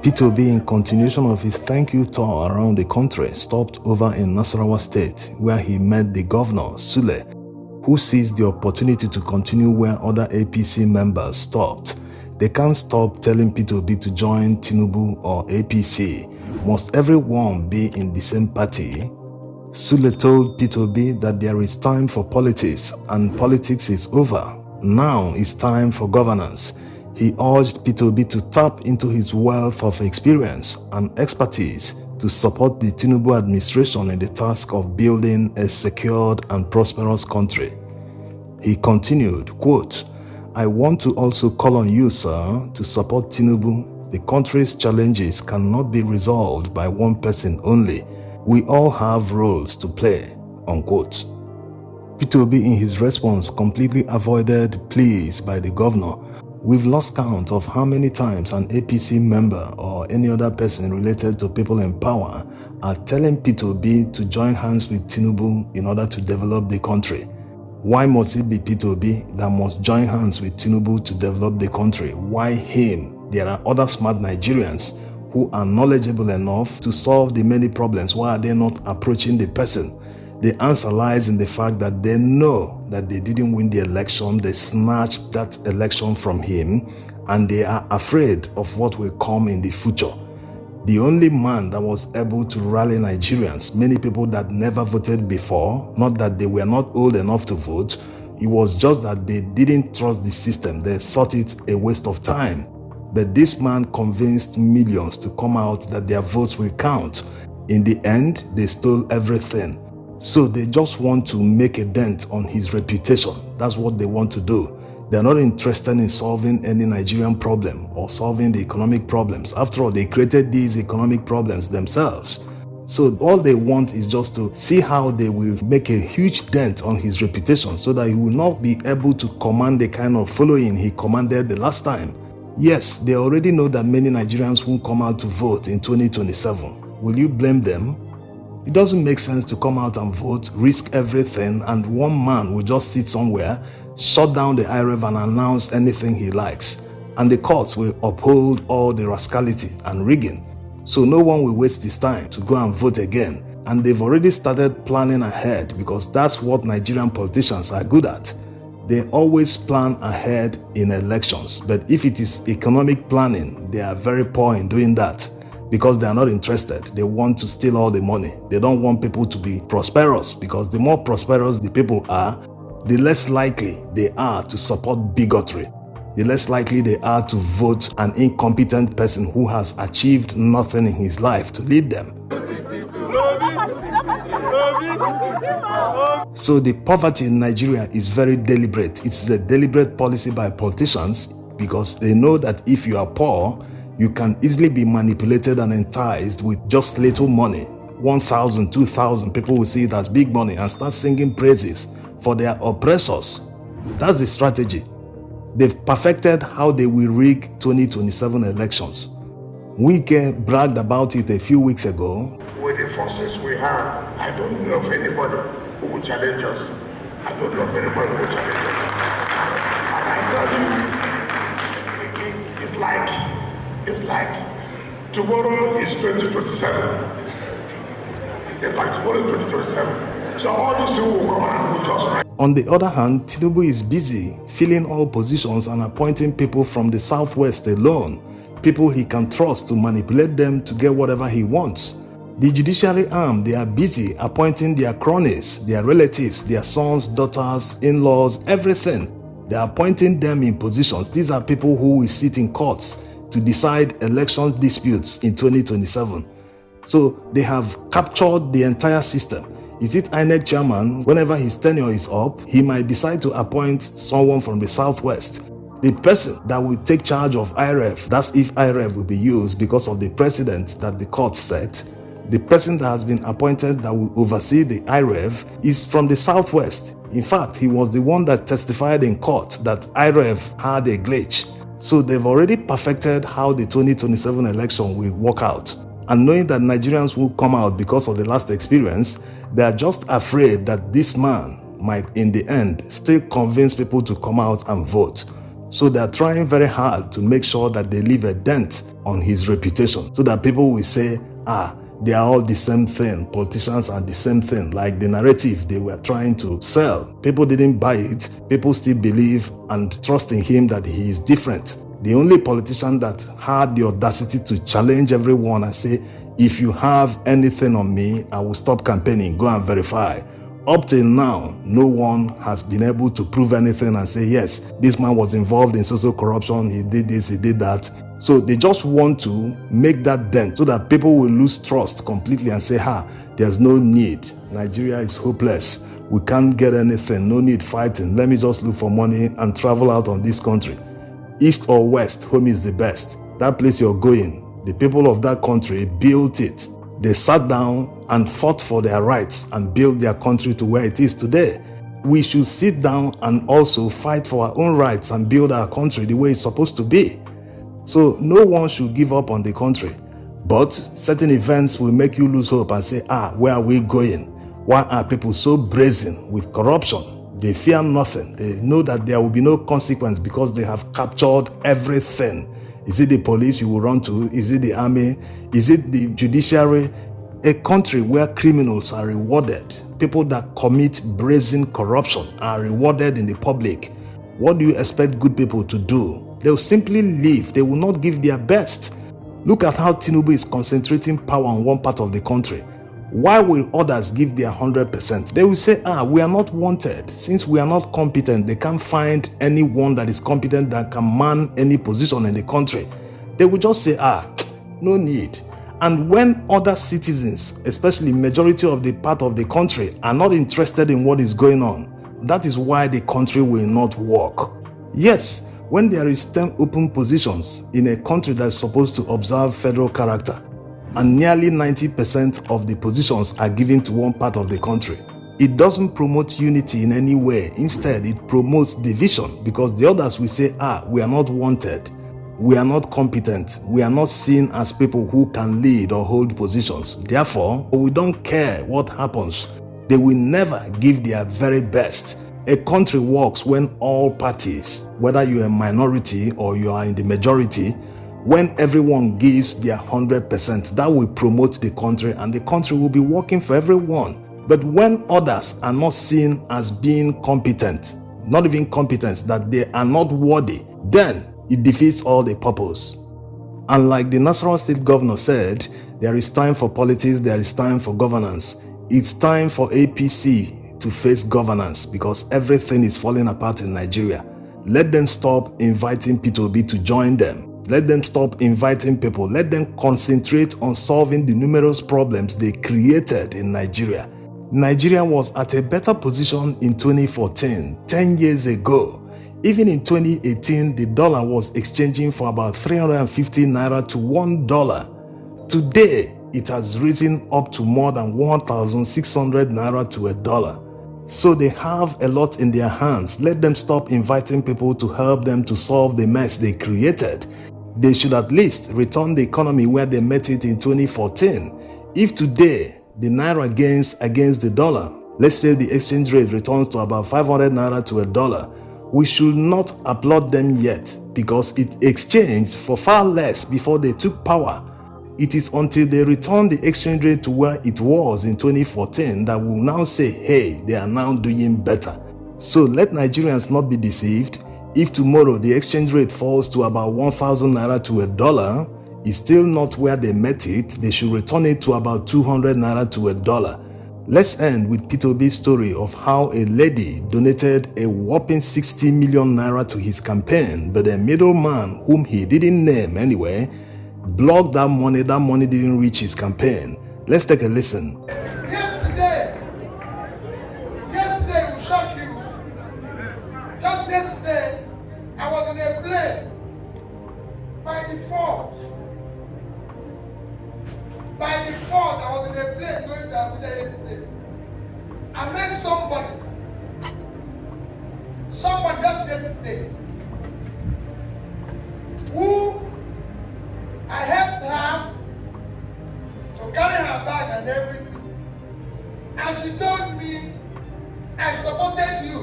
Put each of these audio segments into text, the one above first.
Peter Obi, in continuation of his thank you tour around the country, stopped over in Nasarawa State, where he met the governor, Sule, who seized the opportunity to continue where other APC members stopped. They can't stop telling Peter Obi to join Tinubu or APC. Must everyone be in the same party? Sule told Peter Obi that there is time for politics and politics is over. Now it's time for governance. He urged Peter Obi to tap into his wealth of experience and expertise to support the Tinubu administration in the task of building a secured and prosperous country. He continued, quote, "I want to also call on you, sir, to support Tinubu. The country's challenges cannot be resolved by one person only. We all have roles to play," unquote. Peter Obi, in his response, completely avoided pleas by the governor. We've lost count of how many times an APC member or any other person related to people in power are telling Peter Obi to join hands with Tinubu in order to develop the country. Why must it be Peter Obi that must join hands with Tinubu to develop the country? Why him? There are other smart Nigerians who are knowledgeable enough to solve the many problems. Why are they not approaching the person? The answer lies in the fact that they know that they didn't win the election, they snatched that election from him, and they are afraid of what will come in the future. The only man that was able to rally Nigerians, many people that never voted before, not that they were not old enough to vote, it was just that they didn't trust the system, they thought it a waste of time. But this man convinced millions to come out that their votes will count. In the end, they stole everything. So they just want to make a dent on his reputation. That's what they want to do. They're not interested in solving any Nigerian problem or solving the economic problems. After all, they created these economic problems themselves. So all they want is just to see how they will make a huge dent on his reputation so that he will not be able to command the kind of following he commanded the last time. Yes, they already know that many Nigerians won't come out to vote in 2027. Will you blame them? It doesn't make sense to come out and vote, risk everything, and one man will just sit somewhere, shut down the IREV and announce anything he likes. And the courts will uphold all the rascality and rigging. So no one will waste his time to go and vote again. And they've already started planning ahead because that's what Nigerian politicians are good at. They always plan ahead in elections. But if it is economic planning, they are very poor in doing that. Because they are not interested. They want to steal all the money. They don't want people to be prosperous because the more prosperous the people are, the less likely they are to support bigotry. The less likely they are to vote an incompetent person who has achieved nothing in his life to lead them. So the poverty in Nigeria is very deliberate. It's a deliberate policy by politicians because they know that if you are poor, you can easily be manipulated and enticed with just little money. 1,000, 2,000 people will see it as big money and start singing praises for their oppressors. That's the strategy. They've perfected how they will rig 2027 elections. Wike bragged about it a few weeks ago. With the forces we have, I don't know of anybody who will challenge us. I don't know of anybody who will challenge us. And I tell you, it's like tomorrow is 2027. It's like tomorrow is 2027. So all these people will come and will just write. On the other hand, Tinubu is busy filling all positions and appointing people from the southwest alone, people he can trust to manipulate them to get whatever he wants. The judiciary arm, they are busy appointing their cronies, their relatives, their sons, daughters, in-laws, everything. They are appointing them in positions. These are people who will sit in courts to decide election disputes in 2027. So they have captured the entire system. Is it INEC chairman? Whenever his tenure is up, he might decide to appoint someone from the southwest. The person that will take charge of IREF, that's if IREF will be used because of the precedent that the court set. The person that has been appointed that will oversee the IREF is from the southwest. In fact, he was the one that testified in court that IREF had a glitch. So they've already perfected how the 2027 election will work out. And knowing that Nigerians will come out because of the last experience, they are just afraid that this man might, in the end, still convince people to come out and vote. So they're trying very hard to make sure that they leave a dent on his reputation so that people will say, they are all the same thing. Politicians are the same thing. Like the narrative they were trying to sell. People didn't buy it. People still believe and trust in him that he is different. The only politician that had the audacity to challenge everyone and say, if you have anything on me, I will stop campaigning. Go and verify. Up till now, no one has been able to prove anything and say, yes, this man was involved in social corruption, he did this, he did that. So they just want to make that dent so that people will lose trust completely and say, there's no need. Nigeria is hopeless. We can't get anything, no need fighting. Let me just look for money and travel out of this country. East or west, home is the best. That place you're going, the people of that country built it. They sat down and fought for their rights and built their country to where it is today. We should sit down and also fight for our own rights and build our country the way it's supposed to be. So no one should give up on the country. But certain events will make you lose hope and say, where are we going? Why are people so brazen with corruption? They fear nothing. They know that there will be no consequence because they have captured everything. Is it the police you will run to? Is it the army? Is it the judiciary? A country where criminals are rewarded, people that commit brazen corruption are rewarded in the public. What do you expect good people to do? They will simply leave. They will not give their best. Look at how Tinubu is concentrating power on one part of the country. Why will others give their 100%? They will say, we are not wanted. Since we are not competent, they can't find anyone that is competent that can man any position in the country. They will just say, no need. And when other citizens, especially majority of the part of the country, are not interested in what is going on, that is why the country will not work. Yes, when there is 10 open positions in a country that is supposed to observe federal character, and nearly 90% of the positions are given to one part of the country, it doesn't promote unity in any way. Instead, it promotes division because the others will say, we are not wanted, we are not competent, we are not seen as people who can lead or hold positions. Therefore, we don't care what happens. They will never give their very best. A country works when all parties, whether you're a minority or you are in the majority, when everyone gives their 100%, that will promote the country and the country will be working for everyone. But when others are not seen as being competent, not even competent, that they are not worthy, then it defeats all the purpose. And like the Nasarawa State Governor said, there is time for politics, there is time for governance. It's time for APC to face governance because everything is falling apart in Nigeria. Let them stop inviting P2B to join them. Let them stop inviting people. Let them concentrate on solving the numerous problems they created in Nigeria. Nigeria was at a better position in 2014, 10 years ago. Even in 2018, the dollar was exchanging for about 350 naira to $1. Today, it has risen up to more than 1,600 naira to $1. So they have a lot in their hands. Let them stop inviting people to help them to solve the mess they created. They should at least return the economy where they met it in 2014. If today the naira gains against the dollar, let's say the exchange rate returns to about 500 naira to $1, we should not applaud them yet because it exchanged for far less before they took power. It is until they return the exchange rate to where it was in 2014 that we'll now say, hey, they are now doing better. So let Nigerians not be deceived. If tomorrow the exchange rate falls to about 1,000 naira to $1, it's still not where they met it. They should return it to about 200 naira to $1. Let's end with P2B's story of how a lady donated a whopping 60 million naira to his campaign, but a middleman, whom he didn't name anyway, blocked that money. That money didn't reach his campaign. Let's take a listen. Yesterday will shock you. Just yesterday, I was in a plane. By default, I was in a plane going to Abuja yesterday. I met somebody just yesterday, who I helped her to carry her bag and everything. And she told me, I supported you.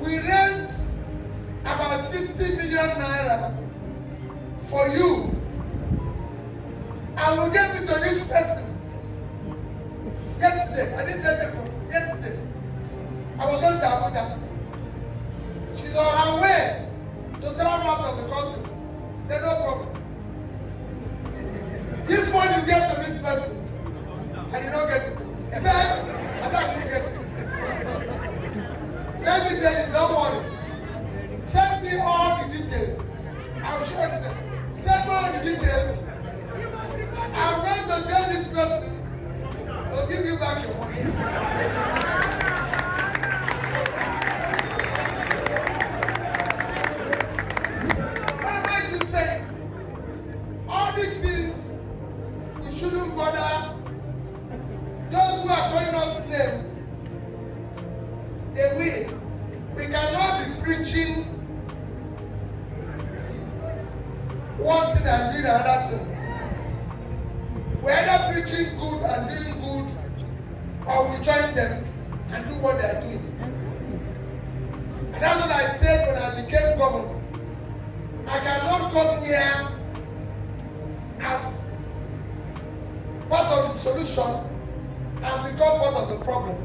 We raised order for you. I will give it to this person. Yesterday, I didn't tell you. Yesterday, I was going to Abuja. She's on her way to travel out of the country. She said, no problem. This one you get to this person. I did not get it. He said, I didn't get it. Let me tell you, don't worry. Send me all the details. I'll show you them. Send me all the details. I'm going to tell this person to give you back your money. What am I to say? All these things, we shouldn't bother. Those who are calling us names, they will. We cannot be preaching one thing and doing another thing. We're either preaching good and doing good, or we join them and do what they are doing. And that's what I said when I became governor. I cannot come here as part of the solution and become part of the problem.